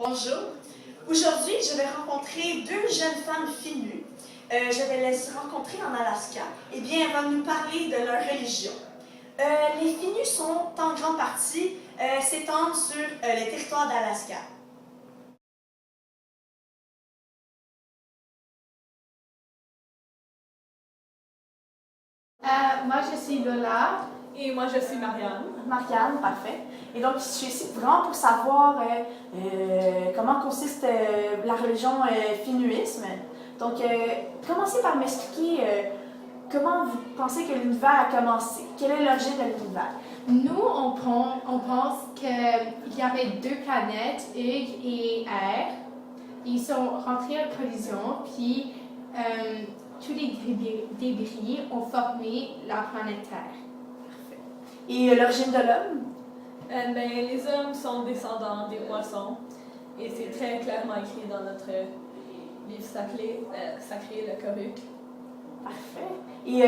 Bonjour. Aujourd'hui, je vais rencontrer deux jeunes femmes Finnu. Je vais les rencontrer en Alaska. Eh bien, elles vont nous parler de leur religion. Les Finnu sont en grande partie s'étendent sur les territoires d'Alaska. Moi, je suis Lola. Et moi, je suis Marianne. Marianne, parfait. Et donc, je suis ici vraiment pour savoir comment consiste la religion finnuisme. Donc, commencez par m'expliquer comment vous pensez que l'univers a commencé. Quelle est l'origine de l'univers? Nous, on pense qu'il y avait deux planètes, Hugues et R. Ils sont rentrés en collision, puis tous les débris ont formé la planète Terre. Parfait. Et l'origine de l'homme? Les hommes sont descendants des poissons et c'est très clairement écrit dans notre livre sacré, le Coruc. Parfait. Et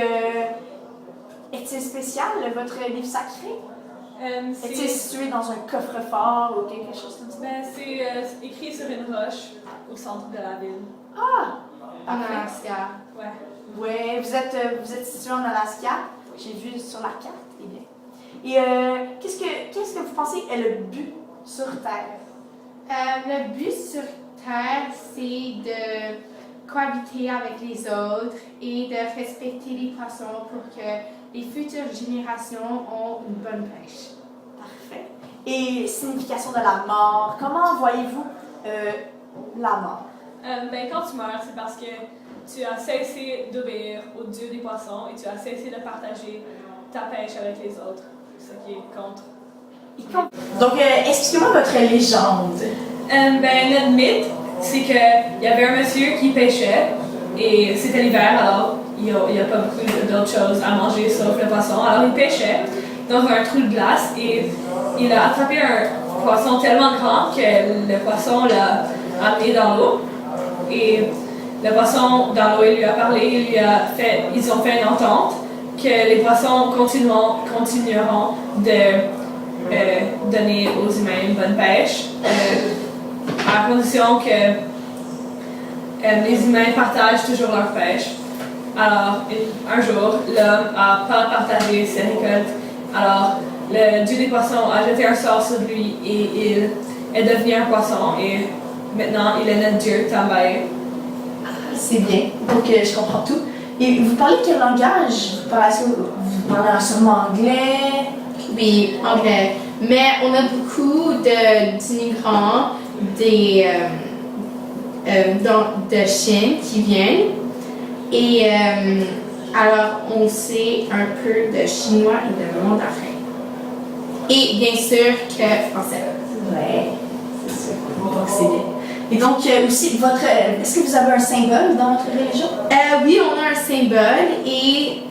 est-il spécial, votre livre sacré? Est-il situé dans un coffre-fort ou quelque chose comme ça? C'est écrit sur une roche au centre de la ville. Ah! En Alaska. Ouais. Oui, vous êtes situé en Alaska. J'ai vu sur la carte. Eh bien. Et qu'est-ce que vous pensez est le but sur Terre? Le but sur Terre, c'est de cohabiter avec les autres et de respecter les poissons pour que les futures générations ont une bonne pêche. Parfait. Et signification de la mort. Comment voyez-vous la mort? Quand tu meurs, c'est parce que tu as cessé d'obéir au Dieu des poissons et tu as cessé de partager ta pêche avec les autres, ce qui est contre. Donc, expliquez-moi votre légende. Notre mythe, c'est qu'il y avait un monsieur qui pêchait et c'était l'hiver, alors il n'y a pas beaucoup d'autres choses à manger sauf le poisson. Alors il pêchait dans un trou de glace et il a attrapé un poisson tellement grand que le poisson l'a amené dans l'eau. Et le poisson dans l'eau, il lui a parlé, ils ont fait une entente que les poissons continueront de donner aux humains une bonne pêche, à condition que les humains partagent toujours leur pêche. Alors, un jour, l'homme n'a pas partagé ses récoltes. Alors, le dieu des poissons a jeté un sort sur lui et il est devenu un poisson. Et maintenant, il est notre dieu, Tambaye. C'est bien. Donc, je comprends tout. Et vous parlez quel langage? Vous parlez sûrement anglais? Oui, anglais. Mais on a beaucoup d'immigrants de Chine qui viennent. Et alors, on sait un peu de chinois et de mandarin. Et bien sûr que français. Oui, c'est sûr. Donc, c'est bien. Et donc, aussi, est-ce que vous avez un symbole dans votre religion? Oui, on a un symbole et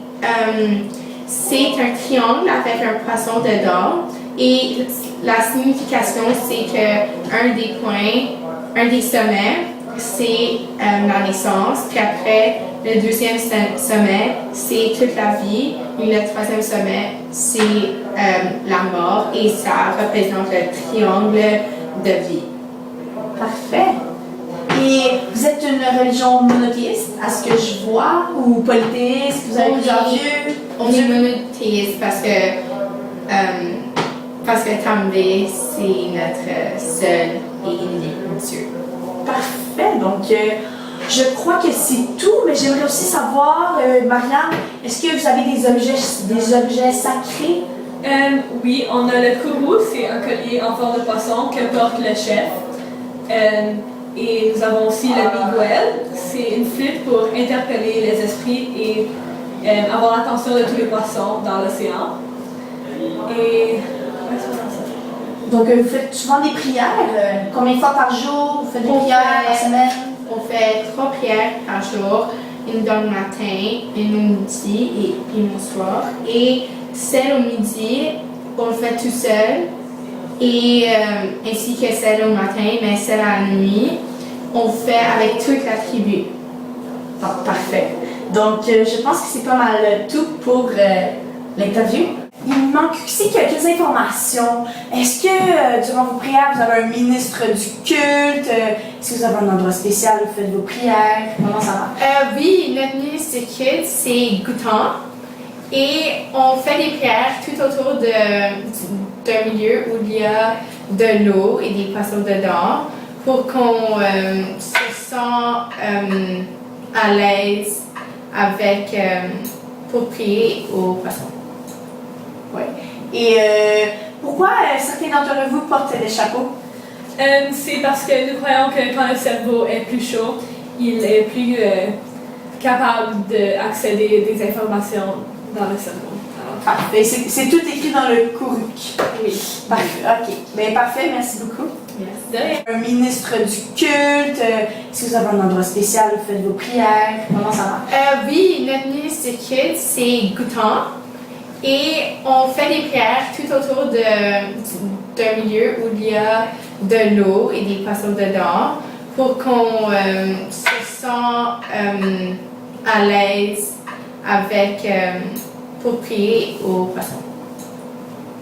c'est un triangle avec un poisson dedans. Et la signification, c'est qu'un des points, un des sommets, c'est la naissance. Puis après, le deuxième sommet, c'est toute la vie. Et le troisième sommet, c'est la mort. Et ça représente le triangle de vie. Parfait. Et vous êtes une religion monothéiste, à ce que je vois, ou polythéiste? Vous avez plusieurs dieux? On est monothéiste parce que Tambaye, c'est notre seul et unique Dieu. Parfait. Donc, je crois que c'est tout, mais j'aimerais aussi savoir, Marianne, est-ce que vous avez des objets sacrés? Oui, on a le kourou, c'est un collier en forme de poisson que porte le chef. Et nous avons aussi le miguel, c'est une flûte pour interpeller les esprits et avoir l'attention de tous les poissons dans l'océan. Et donc, vous faites souvent des prières. Combien de fois par jour? Vous faites des prières par semaine? On fait 3 prières par jour, une dans le matin, une au midi et une au soir. Et celle au midi, on le fait tout seul. Et ainsi que celle au matin, mais celle à la nuit, on fait avec toute la tribu. Parfait. Donc, je pense que c'est pas mal tout pour l'interview. il me manque aussi quelques informations. Est-ce que durant vos prières, vous avez un ministre du culte? Est-ce que vous avez un endroit spécial où vous faites vos prières? Comment ça va? Oui, notre ministre du culte, c'est Goutan. Et on fait des prières tout autour d'un milieu où il y a de l'eau et des poissons dedans pour qu'on se sente à l'aise avec, pour prier aux poissons. Oui. Et pourquoi certains d'entre vous portent des chapeaux? C'est parce que nous croyons que quand le cerveau est plus chaud, il est plus capable d'accéder des informations dans le cerveau. Parfait. C'est tout écrit dans le Kuruk. Oui. Parfait. OK. Bien, parfait. Merci beaucoup. Yes. De rien. Un ministre du culte? Est-ce que vous avez un endroit spécial où vous faites vos prières? Comment ça va? Oui, notre ministre du culte, c'est Goutan. Et on fait des prières tout autour d'un milieu où il y a de l'eau et des poissons dedans pour qu'on se sente à l'aise avec, pour prier aux poissons.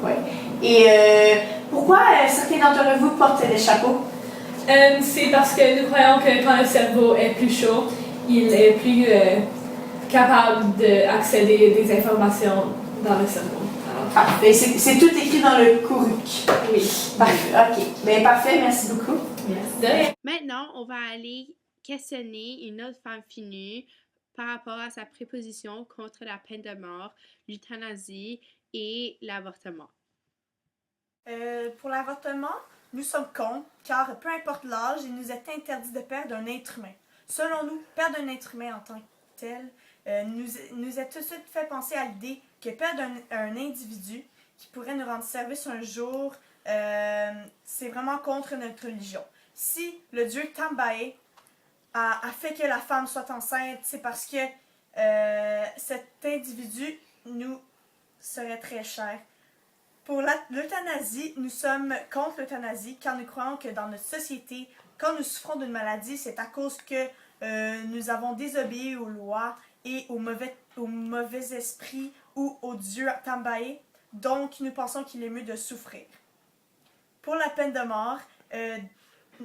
Oui. Et pourquoi certains d'entre vous portent des chapeaux? C'est parce que nous croyons que quand le cerveau est plus chaud, il est plus capable d'accéder des informations dans le cerveau. Parfait. C'est tout écrit dans le Kuruk. Oui. Parfait. OK. Bien, parfait. Merci beaucoup. Yes. De rien. Maintenant, on va aller questionner une autre femme finue par rapport à sa préposition contre la peine de mort, l'euthanasie et l'avortement. Pour l'avortement, nous sommes contre, car peu importe l'âge, il nous est interdit de perdre un être humain. Selon nous, perdre un être humain en tant que tel nous est tout de suite fait penser à l'idée que perdre un individu qui pourrait nous rendre service un jour, c'est vraiment contre notre religion. Si le dieu Tambaé a fait que la femme soit enceinte, c'est parce que cet individu nous serait très cher. Pour l'euthanasie, nous sommes contre l'euthanasie car nous croyons que dans notre société, quand nous souffrons d'une maladie, c'est à cause que nous avons désobéi aux lois et aux mauvais esprits ou au dieu Tambaé. Donc, nous pensons qu'il est mieux de souffrir. Pour la peine de mort,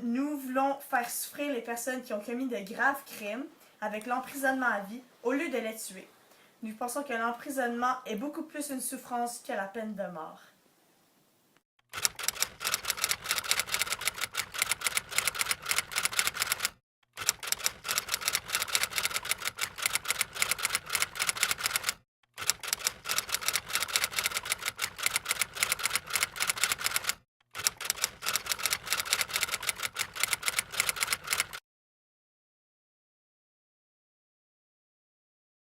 nous voulons faire souffrir les personnes qui ont commis de graves crimes avec l'emprisonnement à vie au lieu de les tuer. Nous pensons que l'emprisonnement est beaucoup plus une souffrance que la peine de mort.